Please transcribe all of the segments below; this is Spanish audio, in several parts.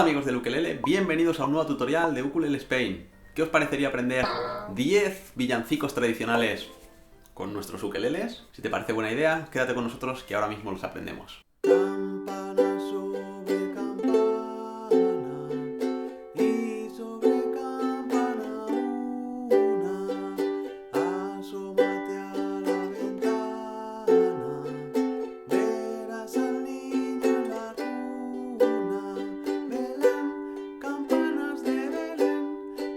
Hola amigos del Ukulele, bienvenidos a un nuevo tutorial de Ukulele Spain. ¿Qué os parecería aprender 10 villancicos tradicionales con nuestros ukeleles? Si te parece buena idea, quédate con nosotros que ahora mismo los aprendemos. Campana sobre campana y sobre campana una, asómate a la ventana, verás al niño en la cuna. Belén, campanas de Belén,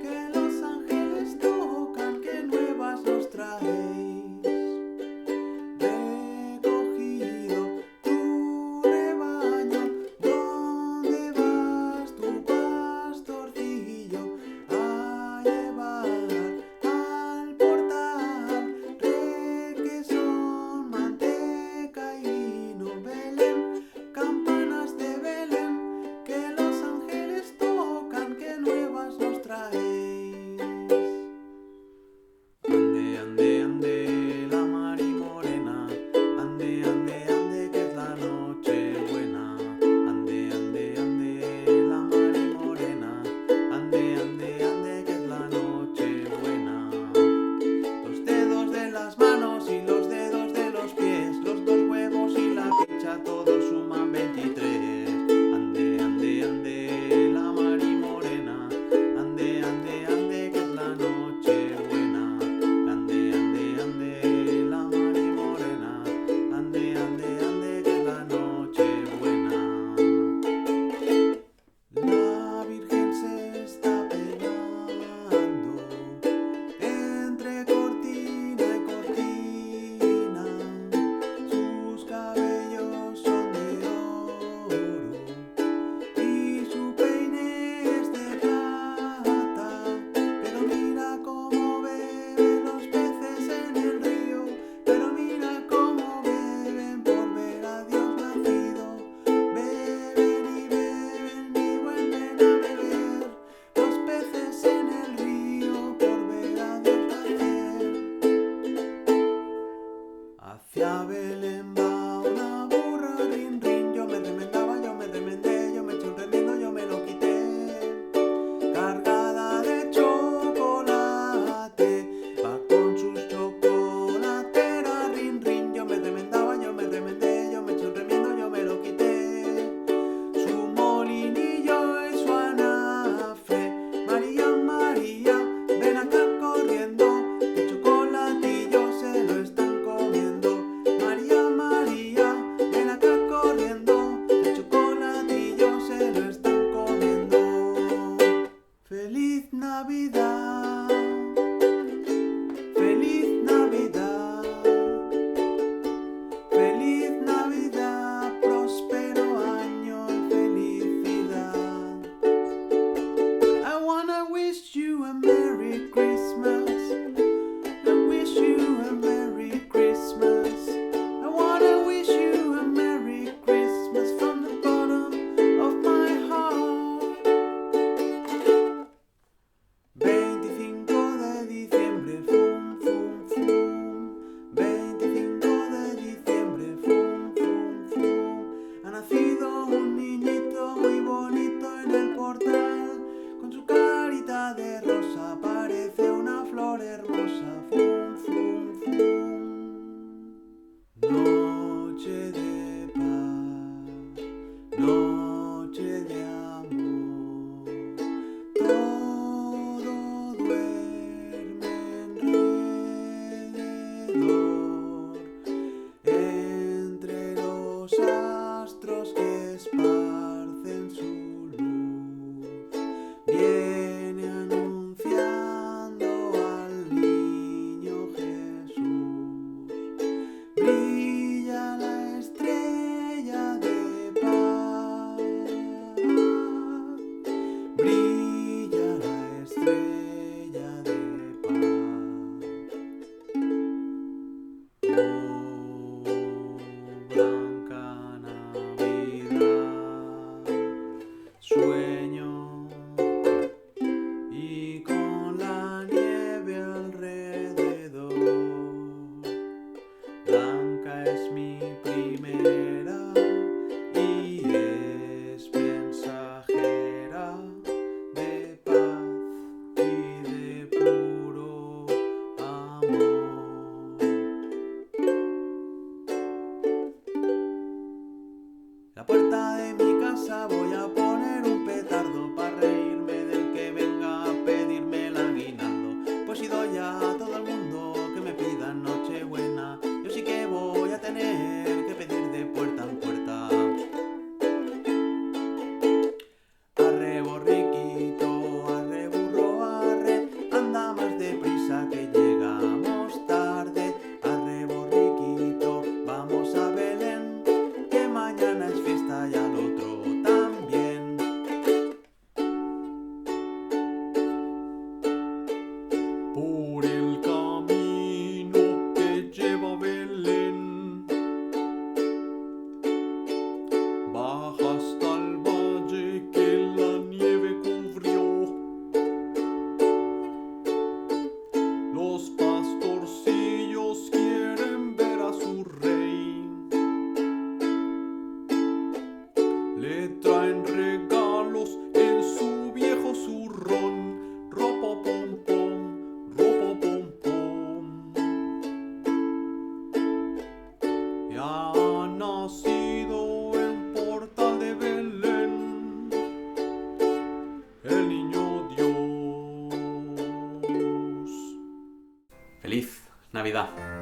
que los ángeles tocan, que nuevas nos traéis. Todos suman 23. Ande, ande, ande, la mari morena. Ande, ande, ande, que es la noche buena. Ande, ande, ande, la mari morena. Ande, ande, ande, que es la noche buena. La Virgen se está peinando entre cortina y cortina. Sus cabellos son de oro y su peine es de plata. Pero mira cómo beben los peces en el río. Pero mira cómo beben por ver a Dios nacido. Beben y vuelven a beber los peces en el río por ver a Dios nacer. Hacia Belén va una burra, rin, rin. Yo me remendaba, yo me remendé, yo me eché un remiendo, yo me lo quité. Cargada de chocolate, va con sus chocolateras, rin, rin. Yo me remendaba, yo me remendé, yo me eché un remiendo, yo me lo quité. Su molinillo y su anafre, María, María, ven acá corriendo, el chocolatillo se lo están comiendo. María, María, ven acá corriendo, el chocolatillo se lo están comiendo. Feliz Navidad, feliz Navidad, feliz Navidad, próspero año y felicidad. I wanna wish you a Merry Christmas. I wish you a Merry Christmas. I wanna wish you a Merry Christmas from the bottom of my heart. 25 de diciembre, fum, fum, fum. 25 de diciembre, fum, fum, fum. Ha nacido un niñito muy bonito en el portal. Con su carita de rosa parece una flor hermosa. Fum, fum, fum. Noche de paz, noche de amor. Todo duerme alrededor. Entre los astros que esparcen su luz, viene anunciando al niño Jesús. Brilla la estrella de paz, brilla la estrella de paz. Oh, blanca Navidad. la puerta de mi casa voy a poner un petardo para reírme del que venga a pedirme el aguinaldo. Pues si doy a todo el mundo que me pida Nochebuena, yo sí que voy a tener que pedir de puerta en puerta. Arre borriquito, arre burro, arre, anda más deprisa que llegamos tarde. Arre borriquito, vamos a Belén, que mañana es fiesta y al otro también. Por el camino que lleva a Belén, baja hasta el valle que la nieve cubrió. Los pastorcillos quieren ver a su rey. Le traen regalos en su viejo zurrón. Ropo pom pom, ropo pom pom. Y ha nacido en Portal de Belén el niño Dios. ¡Feliz Navidad!